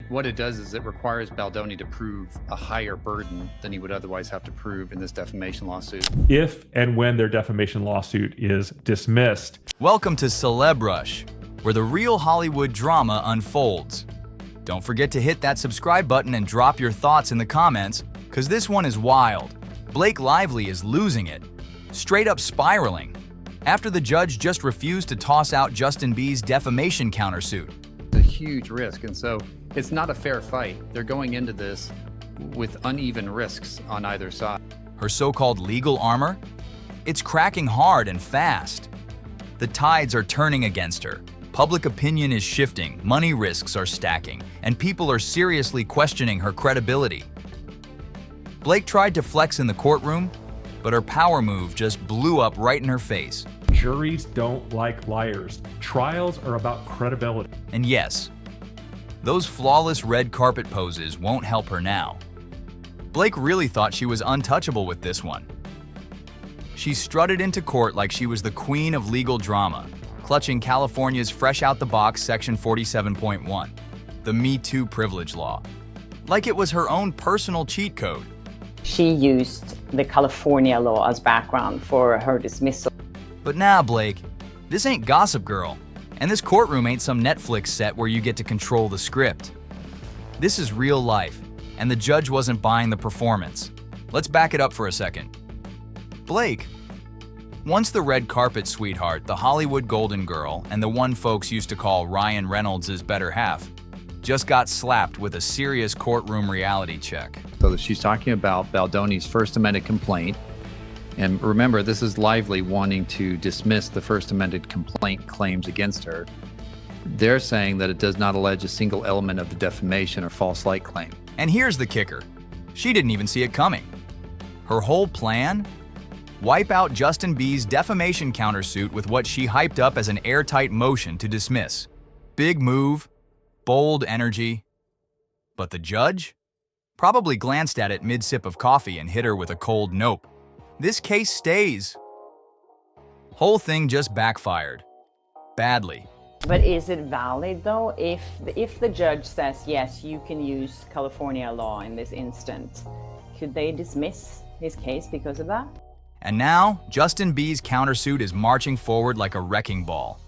What it does is it requires Baldoni to prove a higher burden than he would otherwise have to prove in this defamation lawsuit. If and when their defamation lawsuit is dismissed. Welcome to CelebRush, where the real Hollywood drama unfolds. Don't forget to hit that subscribe button and drop your thoughts in the comments, because this one is wild. Blake Lively is losing it, straight up spiraling, after the judge just refused to toss out Justin B's defamation countersuit. It's a huge risk, and so it's not a fair fight. They're going into this with uneven risks on either side. Her so-called legal armor? It's cracking hard and fast. The tides are turning against her. Public opinion is shifting, money risks are stacking, and people are seriously questioning her credibility. Blake tried to flex in the courtroom, but her power move just blew up right in her face. Juries don't like liars. Trials are about credibility. And yes, those flawless red carpet poses won't help her now. Blake really thought she was untouchable with this one. She strutted into court like she was the queen of legal drama, clutching California's fresh-out-the-box Section 47.1, the Me Too privilege law, like it was her own personal cheat code. She used the California law as background for her dismissal. But now, Blake, this ain't Gossip Girl, and this courtroom ain't some Netflix set where you get to control the script. This is real life, and the judge wasn't buying the performance. Let's back it up for a second. Blake, once the red carpet sweetheart, the Hollywood golden girl, and the one folks used to call Ryan Reynolds' better half, just got slapped with a serious courtroom reality check. So she's talking about Baldoni's First Amendment complaint. And remember, this is Lively wanting to dismiss the First Amendment complaint claims against her. They're saying that it does not allege a single element of the defamation or false light claim. And here's the kicker. She didn't even see it coming. Her whole plan? Wipe out Justin B's defamation countersuit with what she hyped up as an airtight motion to dismiss. Big move, bold energy. But the judge? Probably glanced at it mid-sip of coffee and hit her with a cold nope. This case stays. Whole thing just backfired. Badly. But is it valid though if the judge says, yes, you can use California law in this instance? Could they dismiss his case because of that? And now, Justin B's countersuit is marching forward like a wrecking ball.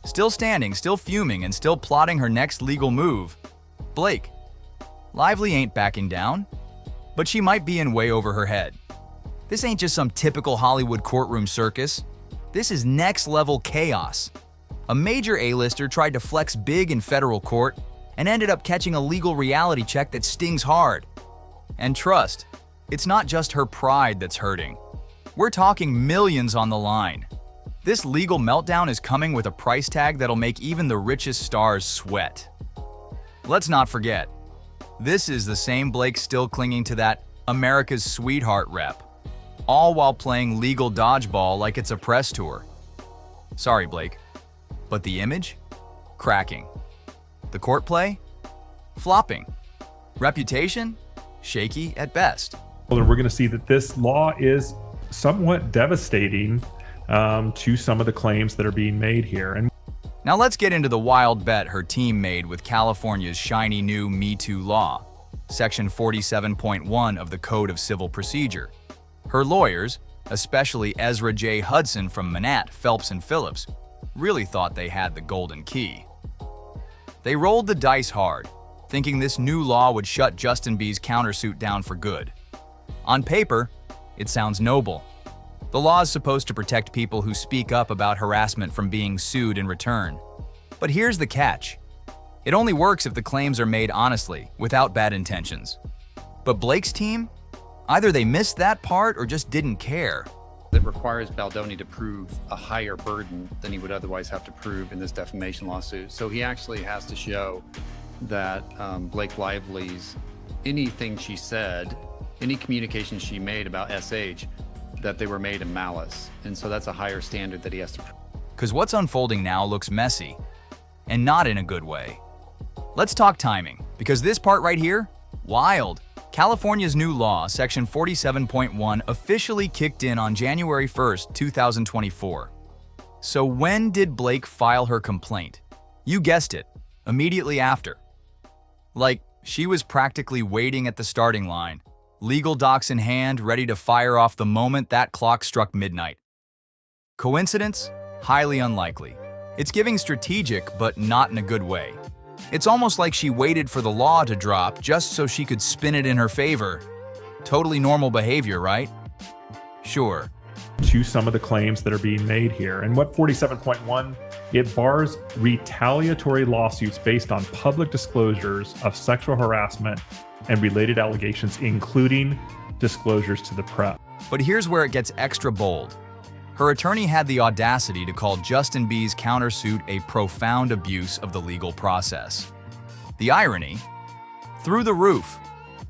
Still standing, still fuming, and still plotting her next legal move. Blake. Lively ain't backing down, but she might be in way over her head. This ain't just some typical Hollywood courtroom circus. This is next-level chaos. A major A-lister tried to flex big in federal court and ended up catching a legal reality check that stings hard. And trust, it's not just her pride that's hurting. We're talking millions on the line. This legal meltdown is coming with a price tag that'll make even the richest stars sweat. Let's not forget, this is the same Blake still clinging to that America's sweetheart rep, all while playing legal dodgeball like it's a press tour. Sorry, Blake, but the image? Cracking. The court play? Flopping. Reputation? Shaky at best. Well, we're going to see that this law is somewhat devastating to some of the claims that are being made here. And now let's get into the wild bet her team made with California's shiny new Me Too law, Section 47.1 of the Code of Civil Procedure. Her lawyers, especially Ezra J. Hudson from Manat, Phelps and Phillips, really thought they had the golden key. They rolled the dice hard, thinking this new law would shut Justin B's countersuit down for good. On paper, it sounds noble. The law is supposed to protect people who speak up about harassment from being sued in return. But here's the catch. It only works if the claims are made honestly, without bad intentions. But Blake's team? Either they missed that part or just didn't care. It requires Baldoni to prove a higher burden than he would otherwise have to prove in this defamation lawsuit. So he actually has to show that Blake Lively's, anything she said, any communication she made about SH, that they were made in malice. And so that's a higher standard that he has to prove. Because what's unfolding now looks messy, and not in a good way. Let's talk timing, because this part right here, wild. California's new law, Section 47.1, officially kicked in on January 1st, 2024. So when did Blake file her complaint? You guessed it, immediately after. Like, she was practically waiting at the starting line, legal docs in hand, ready to fire off the moment that clock struck midnight. Coincidence? Highly unlikely. It's giving strategic, but not in a good way. It's almost like she waited for the law to drop just so she could spin it in her favor. Totally normal behavior, right? Sure. To some of the claims that are being made here. And what 47.1, it bars retaliatory lawsuits based on public disclosures of sexual harassment and related allegations, including disclosures to the press. But here's where it gets extra bold. Her attorney had the audacity to call Justin B's countersuit a profound abuse of the legal process. The irony? Through the roof.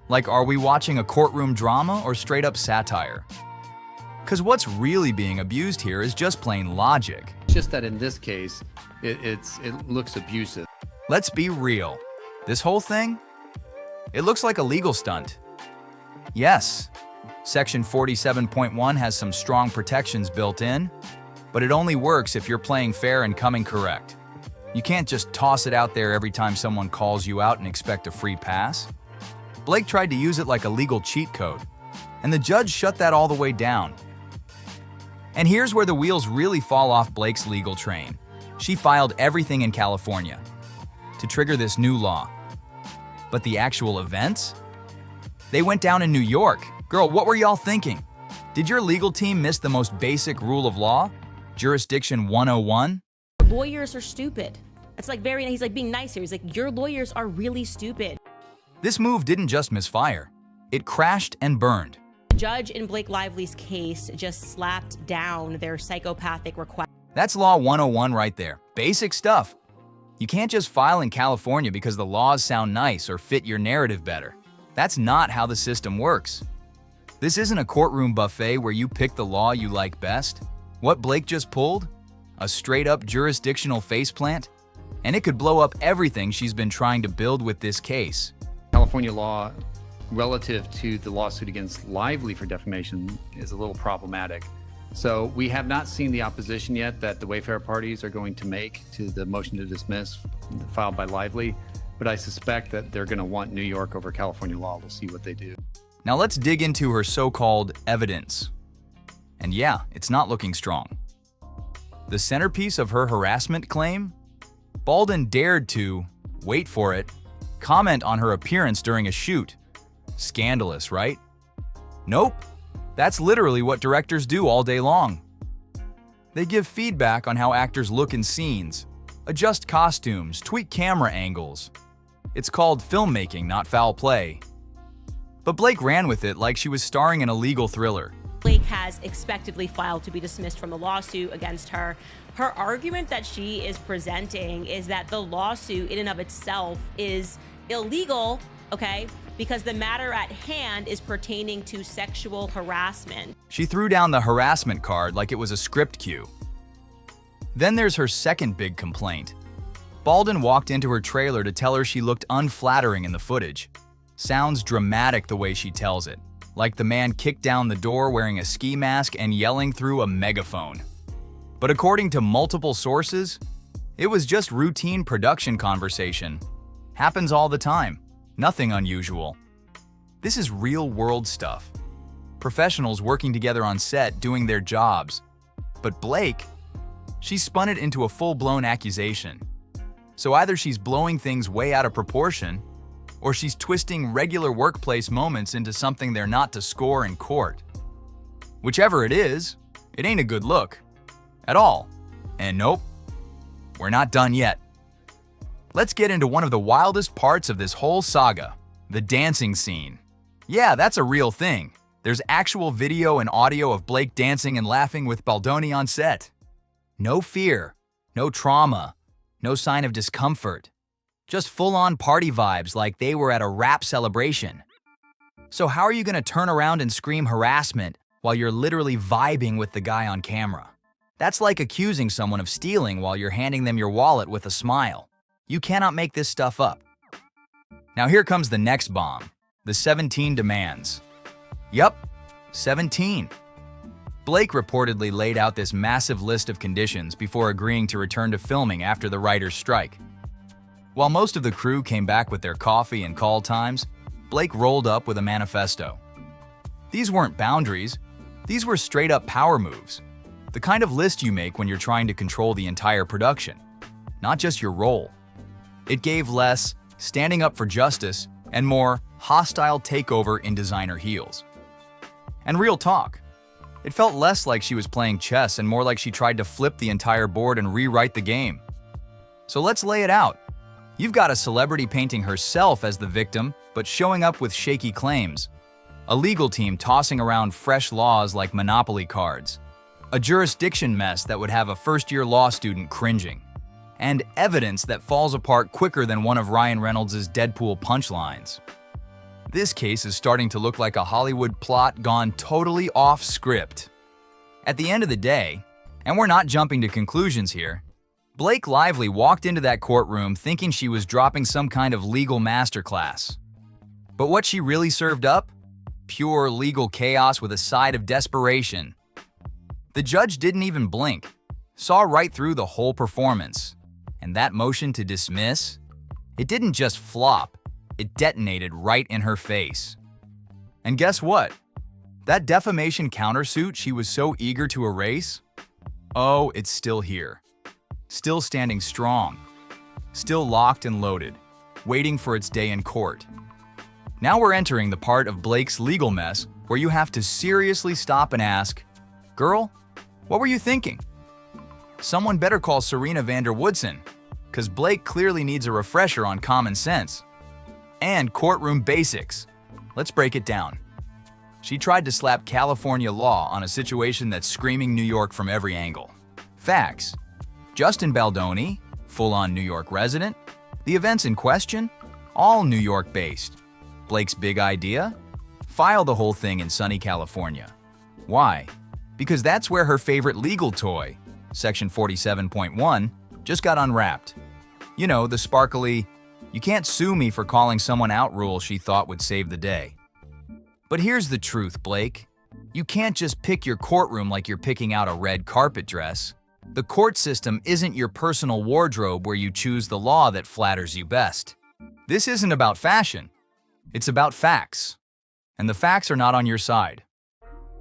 Like, are we watching a courtroom drama or straight up satire? Because what's really being abused here is just plain logic. It's just that in this case, it looks abusive. Let's be real. This whole thing? It looks like a legal stunt. Yes, Section 47.1 has some strong protections built in, but it only works if you're playing fair and coming correct. You can't just toss it out there every time someone calls you out and expect a free pass. Blake tried to use it like a legal cheat code, and the judge shut that all the way down. And here's where the wheels really fall off Blake's legal train. She filed everything in California to trigger this new law. But the actual events? They went down in New York. Girl, what were y'all thinking? Did your legal team miss the most basic rule of law? Jurisdiction 101? Lawyers are stupid. It's like he's like being nice here. He's like, your lawyers are really stupid. This move didn't just misfire. It crashed and burned. The judge in Blake Lively's case just slapped down their psychopathic request. That's Law 101 right there. Basic stuff. You can't just file in California because the laws sound nice or fit your narrative better. That's not how the system works. This isn't a courtroom buffet where you pick the law you like best. What Blake just pulled? A straight-up jurisdictional faceplant? And it could blow up everything she's been trying to build with this case. California law relative to the lawsuit against Lively for defamation is a little problematic. So we have not seen the opposition yet that the Wayfair parties are going to make to the motion to dismiss filed by Lively, but I suspect that they're going to want New York over California law. We'll see what they do. Now let's dig into her so-called evidence. And yeah, it's not looking strong. The centerpiece of her harassment claim? Baldwin dared to, wait for it, comment on her appearance during a shoot. Scandalous, right? Nope. That's literally what directors do all day long. They give feedback on how actors look in scenes, adjust costumes, tweak camera angles. It's called filmmaking, not foul play. But Blake ran with it like she was starring in a legal thriller. Blake has expectedly filed to be dismissed from the lawsuit against her. Her argument that she is presenting is that the lawsuit in and of itself is illegal, okay, because the matter at hand is pertaining to sexual harassment. She threw down the harassment card like it was a script cue. Then there's her second big complaint. Baldwin walked into her trailer to tell her she looked unflattering in the footage. Sounds dramatic the way she tells it, like the man kicked down the door wearing a ski mask and yelling through a megaphone. But according to multiple sources, it was just routine production conversation. Happens all the time. Nothing unusual. This is real-world stuff. Professionals working together on set doing their jobs. But Blake, she spun it into a full-blown accusation. So either she's blowing things way out of proportion, or she's twisting regular workplace moments into something they're not to score in court. Whichever it is, it ain't a good look. At all. And nope, we're not done yet. Let's get into one of the wildest parts of this whole saga, the dancing scene. Yeah, that's a real thing. There's actual video and audio of Blake dancing and laughing with Baldoni on set. No fear, no trauma, no sign of discomfort. Just full-on party vibes like they were at a rap celebration. So how are you gonna turn around and scream harassment while you're literally vibing with the guy on camera? That's like accusing someone of stealing while you're handing them your wallet with a smile. You cannot make this stuff up. Now here comes the next bomb, the 17 demands. Yup, 17. Blake reportedly laid out this massive list of conditions before agreeing to return to filming after the writer's strike. While most of the crew came back with their coffee and call times, Blake rolled up with a manifesto. These weren't boundaries, these were straight-up power moves. The kind of list you make when you're trying to control the entire production, not just your role. It gave less standing up for justice and more hostile takeover in designer heels. And real talk, it felt less like she was playing chess and more like she tried to flip the entire board and rewrite the game. So let's lay it out. You've got a celebrity painting herself as the victim, but showing up with shaky claims. A legal team tossing around fresh laws like Monopoly cards. A jurisdiction mess that would have a first-year law student cringing. And evidence that falls apart quicker than one of Ryan Reynolds' Deadpool punchlines. This case is starting to look like a Hollywood plot gone totally off script. At the end of the day, and we're not jumping to conclusions here, Blake Lively walked into that courtroom thinking she was dropping some kind of legal masterclass. But what she really served up? Pure legal chaos with a side of desperation. The judge didn't even blink, saw right through the whole performance. And that motion to dismiss? It didn't just flop, it detonated right in her face. And guess what? That defamation countersuit she was so eager to erase? Oh, it's still here. Still standing strong. Still locked and loaded, waiting for its day in court. Now we're entering the part of Blake's legal mess where you have to seriously stop and ask, "Girl, what were you thinking?" Someone better call Serena van der Woodsen, because Blake clearly needs a refresher on common sense. And courtroom basics. Let's break it down. She tried to slap California law on a situation that's screaming New York from every angle. Facts. Justin Baldoni, full-on New York resident. The events in question, all New York-based. Blake's big idea? File the whole thing in sunny California. Why? Because that's where her favorite legal toy, Section 47.1, just got unwrapped. You know, the sparkly, "you can't sue me for calling someone out" rule she thought would save the day. But here's the truth, Blake. You can't just pick your courtroom like you're picking out a red carpet dress. The court system isn't your personal wardrobe where you choose the law that flatters you best. This isn't about fashion. It's about facts. And the facts are not on your side.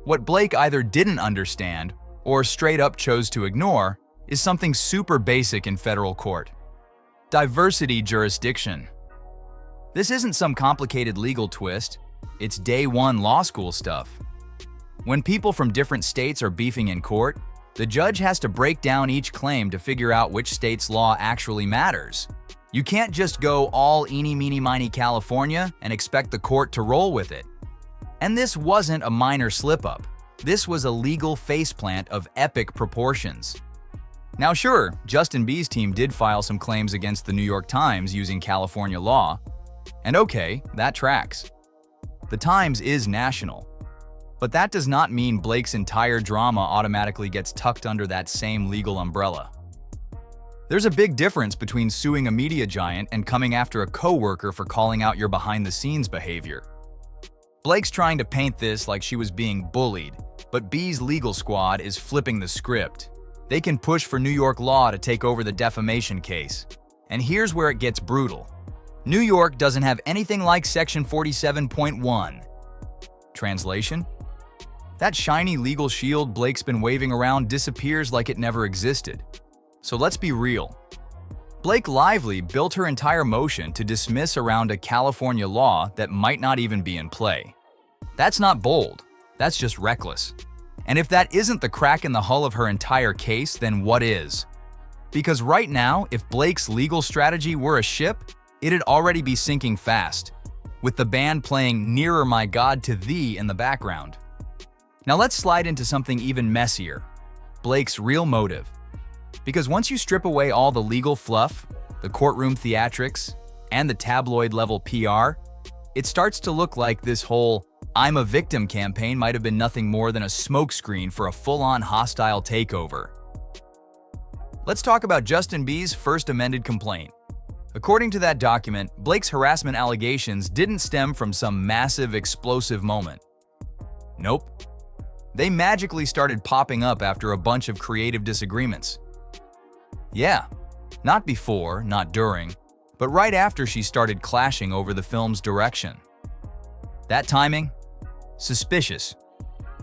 What Blake either didn't understand or straight up chose to ignore is something super basic in federal court. Diversity jurisdiction. This isn't some complicated legal twist. It's day one law school stuff. When people from different states are beefing in court, the judge has to break down each claim to figure out which state's law actually matters. You can't just go all eeny, meeny, miny California and expect the court to roll with it. And this wasn't a minor slip-up. This was a legal faceplant of epic proportions. Now sure, Justin B's team did file some claims against the New York Times using California law. And okay, that tracks. The Times is national. But that does not mean Blake's entire drama automatically gets tucked under that same legal umbrella. There's a big difference between suing a media giant and coming after a coworker for calling out your behind-the-scenes behavior. Blake's trying to paint this like she was being bullied, but B's legal squad is flipping the script. They can push for New York law to take over the defamation case. And here's where it gets brutal. New York doesn't have anything like Section 47.1. Translation? That shiny legal shield Blake's been waving around disappears like it never existed. So let's be real. Blake Lively built her entire motion to dismiss around a California law that might not even be in play. That's not bold, that's just reckless. And if that isn't the crack in the hull of her entire case, then what is? Because right now, if Blake's legal strategy were a ship, it'd already be sinking fast, with the band playing "Nearer My God to Thee" in the background. Now let's slide into something even messier, Blake's real motive. Because once you strip away all the legal fluff, the courtroom theatrics, and the tabloid-level PR, it starts to look like this whole "I'm a victim" campaign might have been nothing more than a smokescreen for a full-on hostile takeover. Let's talk about Justin B's first amended complaint. According to that document, Blake's harassment allegations didn't stem from some massive, explosive moment. Nope. They magically started popping up after a bunch of creative disagreements. Yeah, not before, not during, but right after she started clashing over the film's direction. That timing? Suspicious.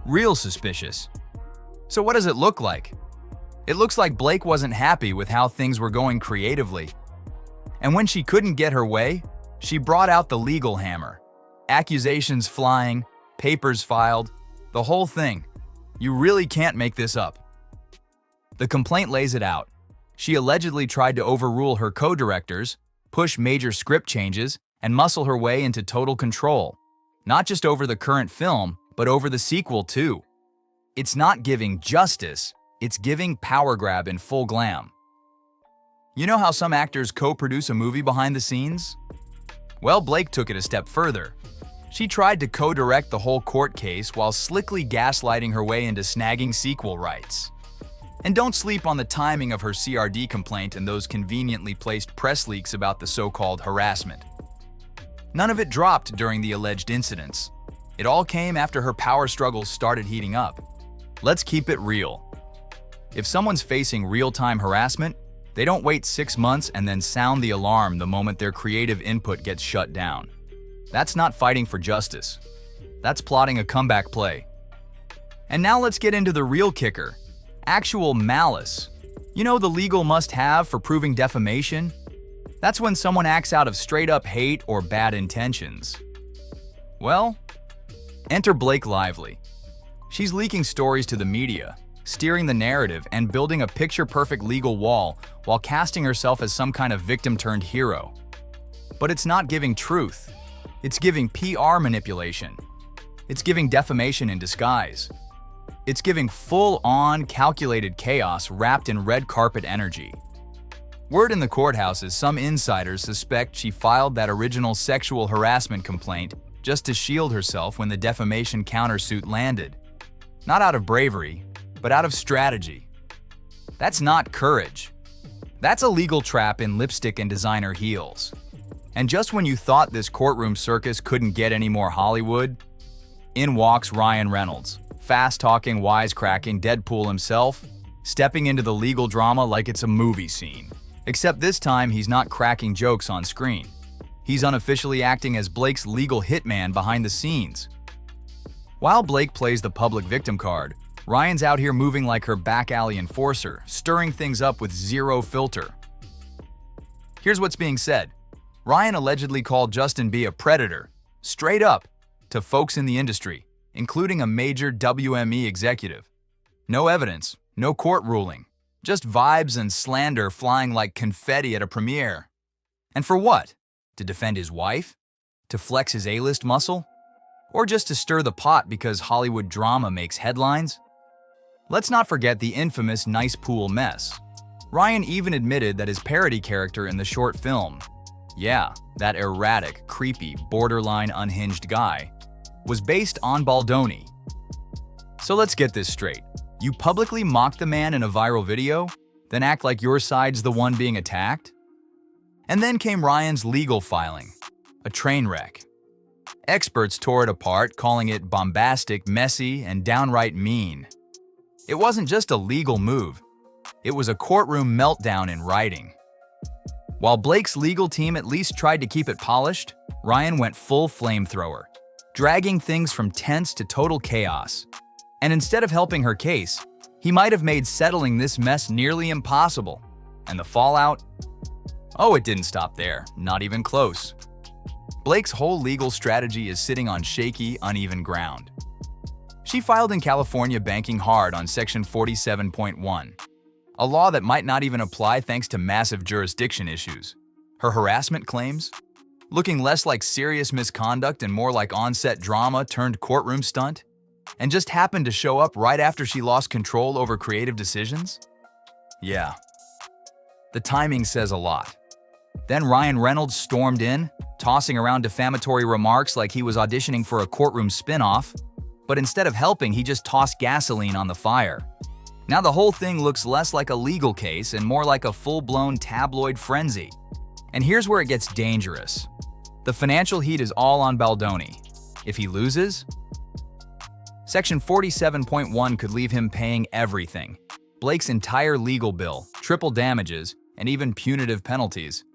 Real suspicious. So what does it look like? It looks like Blake wasn't happy with how things were going creatively. And when she couldn't get her way, she brought out the legal hammer. Accusations flying, papers filed, the whole thing. You really can't make this up. The complaint lays it out. She allegedly tried to overrule her co-directors, push major script changes, and muscle her way into total control. Not just over the current film, but over the sequel too. It's not giving justice, it's giving power grab in full glam. You know how some actors co-produce a movie behind the scenes? Well, Blake took it a step further. She tried to co-direct the whole court case while slickly gaslighting her way into snagging sequel rights. And don't sleep on the timing of her CRD complaint and those conveniently placed press leaks about the so-called harassment. None of it dropped during the alleged incidents. It all came after her power struggles started heating up. Let's keep it real. If someone's facing real-time harassment, they don't wait 6 months and then sound the alarm the moment their creative input gets shut down. That's not fighting for justice. That's plotting a comeback play. And now let's get into the real kicker. Actual malice. You know the legal must-have for proving defamation? That's when someone acts out of straight-up hate or bad intentions. Well, enter Blake Lively. She's leaking stories to the media, steering the narrative and building a picture-perfect legal wall while casting herself as some kind of victim-turned-hero. But it's not giving truth. It's giving PR manipulation. It's giving defamation in disguise. It's giving full-on, calculated chaos wrapped in red carpet energy. Word in the courthouse is some insiders suspect she filed that original sexual harassment complaint just to shield herself when the defamation countersuit landed. Not out of bravery, but out of strategy. That's not courage. That's a legal trap in lipstick and designer heels. And just when you thought this courtroom circus couldn't get any more Hollywood, in walks Ryan Reynolds, fast-talking, wisecracking Deadpool himself, stepping into the legal drama like it's a movie scene. Except this time he's not cracking jokes on screen. He's unofficially acting as Blake's legal hitman behind the scenes. While Blake plays the public victim card, Ryan's out here moving like her back alley enforcer, stirring things up with zero filter. Here's what's being said. Ryan allegedly called Justin B a predator, straight up, to folks in the industry, including a major WME executive. No evidence, no court ruling, just vibes and slander flying like confetti at a premiere. And for what? To defend his wife? To flex his A-list muscle? Or just to stir the pot because Hollywood drama makes headlines? Let's not forget the infamous Nice Pool mess. Ryan even admitted that his parody character in the short film, yeah, that erratic, creepy, borderline unhinged guy, was based on Baldoni. So let's get this straight. You publicly mock the man in a viral video, then act like your side's the one being attacked? And then came Ryan's legal filing, a train wreck. Experts tore it apart, calling it bombastic, messy, and downright mean. It wasn't just a legal move. It was a courtroom meltdown in writing. While Blake's legal team at least tried to keep it polished, Ryan went full flamethrower, dragging things from tense to total chaos. And instead of helping her case, he might have made settling this mess nearly impossible. And the fallout? Oh, it didn't stop there, not even close. Blake's whole legal strategy is sitting on shaky, uneven ground. She filed in California banking hard on Section 47.1, a law that might not even apply thanks to massive jurisdiction issues. Her harassment claims? Looking less like serious misconduct and more like on-set drama turned courtroom stunt? And just happened to show up right after she lost control over creative decisions? Yeah. The timing says a lot. Then Ryan Reynolds stormed in, tossing around defamatory remarks like he was auditioning for a courtroom spin-off, but instead of helping, he just tossed gasoline on the fire. Now the whole thing looks less like a legal case and more like a full-blown tabloid frenzy. And here's where it gets dangerous. The financial heat is all on Baldoni. If he loses, Section 47.1 could leave him paying everything. Blake's entire legal bill, triple damages, and even punitive penalties.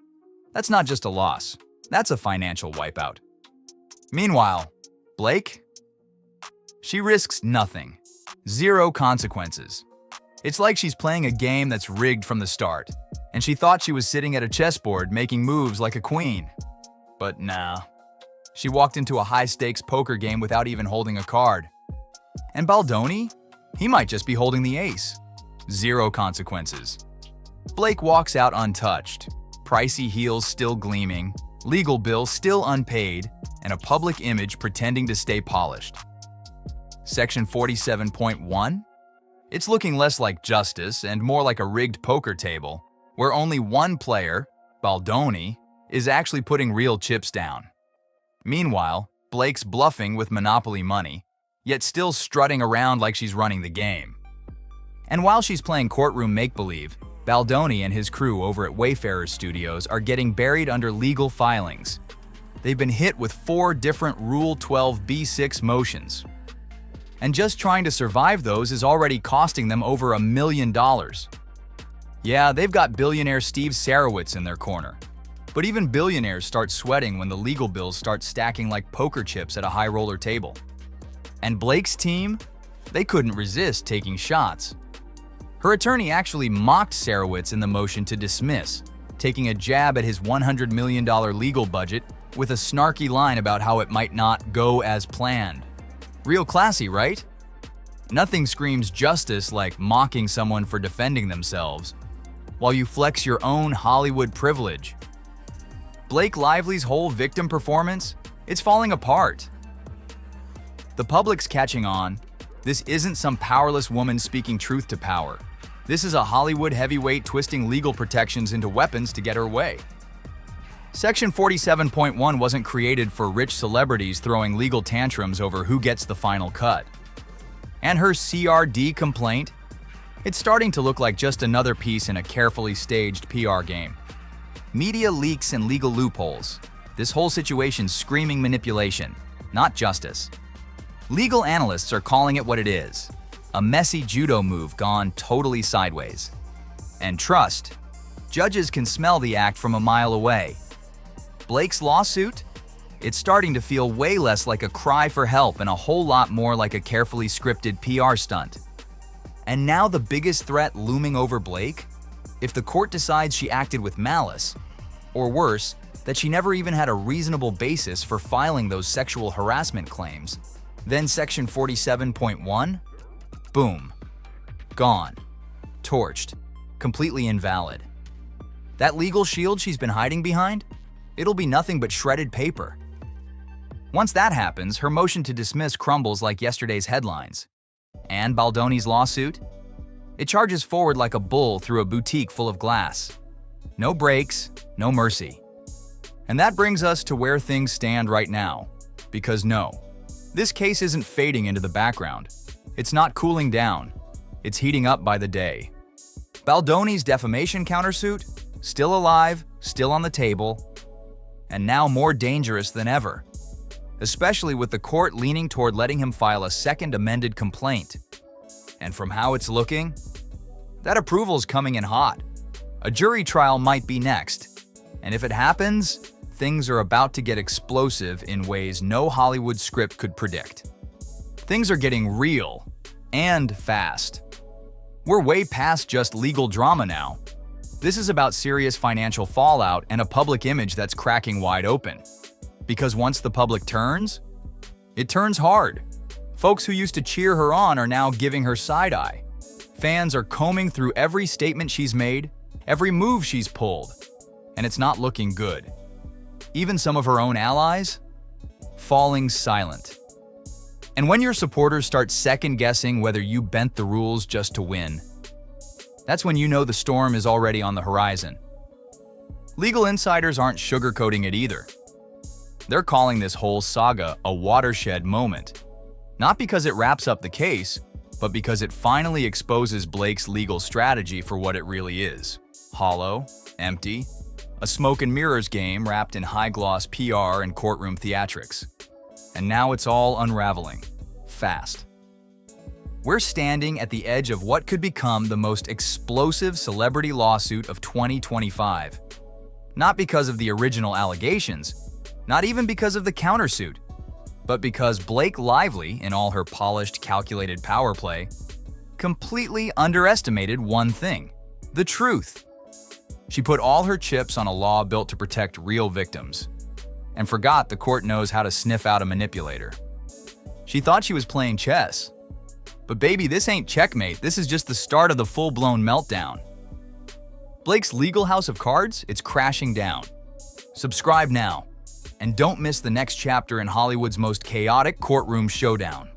That's not just a loss, that's a financial wipeout. Meanwhile, Blake? She risks nothing. Zero consequences. It's like she's playing a game that's rigged from the start, and she thought she was sitting at a chessboard making moves like a queen. But nah. She walked into a high-stakes poker game without even holding a card. And Baldoni? He might just be holding the ace. Zero consequences. Blake walks out untouched. Pricey heels still gleaming, legal bill still unpaid, and a public image pretending to stay polished. Section 47.1? It's looking less like justice and more like a rigged poker table, where only one player, Baldoni, is actually putting real chips down. Meanwhile, Blake's bluffing with Monopoly money, yet still strutting around like she's running the game. And while she's playing courtroom make-believe, Baldoni and his crew over at Wayfarer Studios are getting buried under legal filings. They've been hit with 4 different Rule 12b6 motions. And just trying to survive those is already costing them over $1 million. Yeah, they've got billionaire Steve Sarowitz in their corner. But even billionaires start sweating when the legal bills start stacking like poker chips at a high roller table. And Blake's team? They couldn't resist taking shots. Her attorney actually mocked Sarowitz in the motion to dismiss, taking a jab at his $100 million legal budget with a snarky line about how it might not go as planned. Real classy, right? Nothing screams justice like mocking someone for defending themselves, while you flex your own Hollywood privilege. Blake Lively's whole victim performance, it's falling apart. The public's catching on. This isn't some powerless woman speaking truth to power. This is a Hollywood heavyweight twisting legal protections into weapons to get her way. Section 47.1 wasn't created for rich celebrities throwing legal tantrums over who gets the final cut. And her CRD complaint? It's starting to look like just another piece in a carefully staged PR game. Media leaks and legal loopholes. This whole situation's screaming manipulation, not justice. Legal analysts are calling it what it is, a messy judo move gone totally sideways. And trust, judges can smell the act from a mile away. Blake's lawsuit? It's starting to feel way less like a cry for help and a whole lot more like a carefully scripted PR stunt. And now the biggest threat looming over Blake? If the court decides she acted with malice, or worse, that she never even had a reasonable basis for filing those sexual harassment claims, then Section 47.1? Boom. Gone. Torched. Completely invalid. That legal shield she's been hiding behind? It'll be nothing but shredded paper. Once that happens, her motion to dismiss crumbles like yesterday's headlines. And Baldoni's lawsuit? It charges forward like a bull through a boutique full of glass. No brakes, no mercy. And that brings us to where things stand right now. Because no, this case isn't fading into the background. It's not cooling down. It's heating up by the day. Baldoni's defamation countersuit? Still alive, still on the table, and now more dangerous than ever, especially with the court leaning toward letting him file a second amended complaint. And from how it's looking, that approval's coming in hot. A jury trial might be next, and if it happens, things are about to get explosive in ways no Hollywood script could predict. Things are getting real and fast. We're way past just legal drama now. This is about serious financial fallout and a public image that's cracking wide open. Because once the public turns, it turns hard. Folks who used to cheer her on are now giving her side-eye. Fans are combing through every statement she's made, every move she's pulled, and it's not looking good. Even some of her own allies, falling silent. And when your supporters start second-guessing whether you bent the rules just to win, that's when you know the storm is already on the horizon. Legal insiders aren't sugarcoating it either. They're calling this whole saga a watershed moment. Not because it wraps up the case, but because it finally exposes Blake's legal strategy for what it really is. Hollow, empty, a smoke and mirrors game wrapped in high-gloss PR and courtroom theatrics. And now it's all unraveling. Fast. We're standing at the edge of what could become the most explosive celebrity lawsuit of 2025. Not because of the original allegations, not even because of the countersuit, but because Blake Lively, in all her polished, calculated power play, completely underestimated one thing: the truth. She put all her chips on a law built to protect real victims, and forgot the court knows how to sniff out a manipulator. She thought she was playing chess. But baby, this ain't checkmate, this is just the start of the full-blown meltdown. Blake's legal house of cards, it's crashing down. Subscribe now, and don't miss the next chapter in Hollywood's most chaotic courtroom showdown.